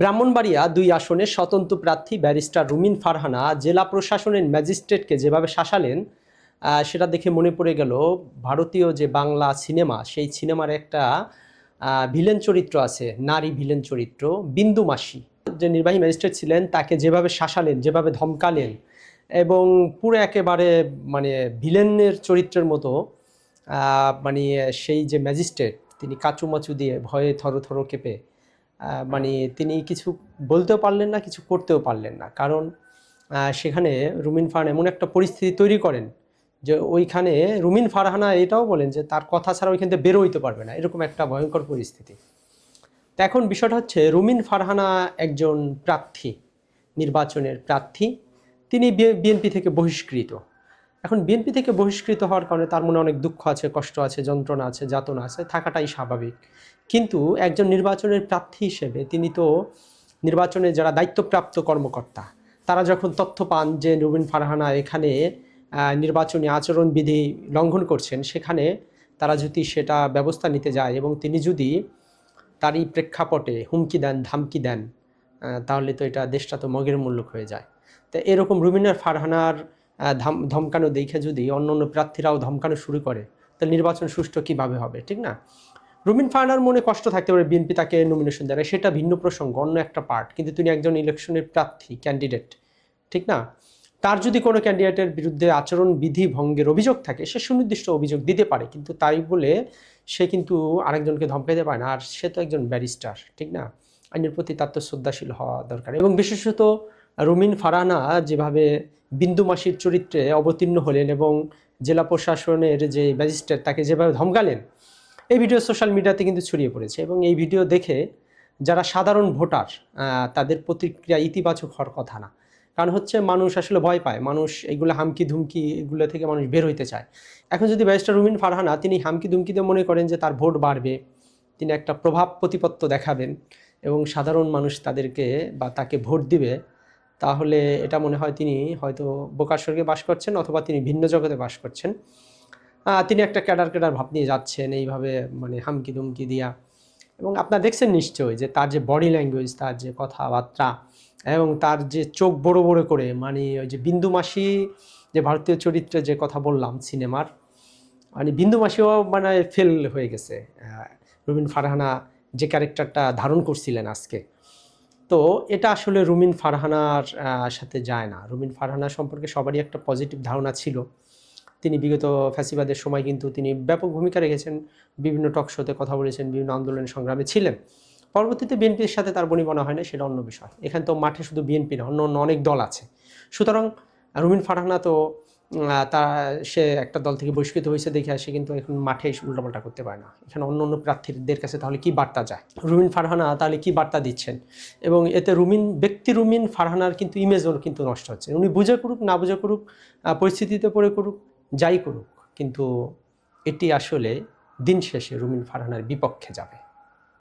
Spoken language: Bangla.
ব্রাহ্মণবাড়িয়া ২ আসনের স্বতন্ত্র প্রার্থী ব্যারিস্টার রুমিন ফারহানা জেলা প্রশাসনের ম্যাজিস্ট্রেটকে যেভাবে শাসালেন সেটা দেখে মনে পড়ে গেল ভারতীয় যে বাংলা সিনেমা, সেই সিনেমার একটা ভিলেন চরিত্র আছে, নারী ভিলেন চরিত্র বিন্দু মাসি। যে নির্বাহী ম্যাজিস্ট্রেট ছিলেন তাকে যেভাবে শাসালেন, যেভাবে ধমকালেন এবং পুরো একেবারে মানে ভিলেনের চরিত্রের মতো মানে সেই যে ম্যাজিস্ট্রেট তিনি কাচুমাচু দিয়ে ভয়ে থরথর কেঁপে মানে তিনি কিছু বলতেও পারলেন না, কিছু করতেও পারলেন না। কারণ সেখানে রুমিন ফারহানা এমন একটা পরিস্থিতি তৈরি করেন যে ওইখানে রুমিন ফারহানা এটাও বলেন যে তার কথা ছাড়া ওইখান থেকে বেরো হইতে পারবে না, এরকম একটা ভয়ঙ্কর পরিস্থিতি। তো এখন বিষয়টা হচ্ছে রুমিন ফারহানা একজন প্রার্থী, নির্বাচনের প্রার্থী, তিনি বিএনপি থেকে বহিষ্কৃত। এখন বিএনপি থেকে বহিষ্কৃত হওয়ার কারণে তার মনে অনেক দুঃখ আছে, কষ্ট আছে, যন্ত্রণা আছে, যাতনা আছে, থাকাটাই স্বাভাবিক। কিন্তু একজন নির্বাচনের প্রার্থী হিসেবে তিনি তো নির্বাচনে যারা দায়িত্বপ্রাপ্ত কর্মকর্তা তারা যখন তথ্য পান যে রুমিন ফারহানা এখানে নির্বাচনী আচরণবিধি লঙ্ঘন করছেন, সেখানে তারা যদি সেটা ব্যবস্থা নিতে যায় এবং তিনি যদি তারই প্রেক্ষাপটে হুমকি দেন, ধামকি দেন, তাহলে তো এটা দেশটা তো মগের মুল্লুক হয়ে যায়। তো এরকম রুমিনা ফারহানার ধমকানো দেখে যদি অন্য অন্য প্রার্থীরাও ধমকানো শুরু করে তাহলে নির্বাচন সুষ্ঠু কীভাবে হবে, ঠিক না? রুমিন ফারহানার মনে কষ্ট থাকতে পারে বিএনপি তাকে নমিনেশন দেয়, সেটা ভিন্ন প্রসঙ্গ, অন্য একটা পার্ট। কিন্তু তিনি একজন ইলেকশনের প্রার্থী, ক্যান্ডিডেট, ঠিক না? তার যদি কোনো ক্যান্ডিডেটের বিরুদ্ধে আচরণ বিধি ভঙ্গের অভিযোগ থাকে সে সুনির্দিষ্ট অভিযোগ দিতে পারে, কিন্তু তাই বলে সে কিন্তু আরেকজনকে ধমকাইতে পারে না। আর সে তো একজন ব্যারিস্টার, ঠিক না? আইনের প্রতি তার তো শ্রদ্ধাশীল হওয়া দরকার। এবং বিশেষত রুমিন ফারহানা যেভাবে বিন্দু মাসির চরিত্রে অবতীর্ণ হলেন এবং জেলা প্রশাসনের যে ম্যাজিস্ট্রেট তাকে যেভাবে ধমকালেন, এই ভিডিও সোশ্যাল মিডিয়াতে কিন্তু ছড়িয়ে পড়েছে। এবং এই ভিডিও দেখে যারা সাধারণ ভোটার তাদের প্রতিক্রিয়া ইতিবাচক হওয়ার কথা না। কারণ হচ্ছে মানুষ আসলে ভয় পায়, মানুষ এগুলো হামকি ধুমকি এগুলো থেকে মানুষ বের হইতে চায়। এখন যদি ব্যারিস্টার রুমিন ফারহানা তিনি হামকি ধুমকিতে মনে করেন যে তার ভোট বাড়বে, তিনি একটা প্রভাব প্রতিপত্ত দেখাবেন এবং সাধারণ মানুষ তাদেরকে বা তাকে ভোট দিবে, তাহলে এটা মনে হয় তিনি হয়তো বোকার স্বর্গে বাস করছেন অথবা তিনি ভিন্ন জগতে বাস করছেন। তিনি একটা ক্যাডার ভাব নিয়ে যাচ্ছেন এইভাবে, মানে হামকি ধুমকি দিয়া। এবং আপনারা দেখছেন নিশ্চয়ই যে তার যে বডি ল্যাঙ্গুয়েজ, তার যে কথাবার্তা এবং তার যে চোখ বড় বড় করে, মানে ওই যে বিন্দু মাসি যে ভারতীয় চরিত্রে যে কথা বললাম সিনেমার, মানে বিন্দু মাসিও মানে ফেল হয়ে গেছে রুমিন ফারহানা যে ক্যারেক্টারটা ধারণ করছিলেন আজকে। তো এটা আসলে রুমিন ফারহানার সাথে যায় না। রুমিন ফারহানা সম্পর্কে সবারই একটা পজিটিভ ধারণা ছিল। তিনি বিগত ফ্যাসিবাদের সময় কিন্তু তিনি ব্যাপক ভূমিকা রেখেছেন, বিভিন্ন টক শোতে কথা বলেছেন, বিভিন্ন আন্দোলন সংগ্রামে ছিলেন। পরবর্তীতে বিএনপির সাথে তার বনিবনা হয় না, সেটা অন্য বিষয়। এখানে তো মাঠে শুধু বিএনপি না, অন্য অন্য অনেক দল আছে। সুতরাং রুমিন ফারহানা তো সে একটা দল থেকে বহিষ্কৃত হয়েছে দেখে সে কিন্তু এখন মাঠে এসে উল্টাপাল্টা করতে পারে না। এখানে অন্য অন্য প্রার্থীদের কাছে তাহলে কি বার্তা যায়, রুমিন ফারহানা তাহলে কি বার্তা দিচ্ছেন? এবং এতে রুমিন ফারহানার কিন্তু ইমেজও কিন্তু নষ্ট হচ্ছে। উনি বুঝে করুক না বুঝে করুক, পরিস্থিতিতে পড়ে করুক, যাই করুক, কিন্তু এটি আসলে দিন শেষে রুমিন ফারহানার বিপক্ষে যাবে।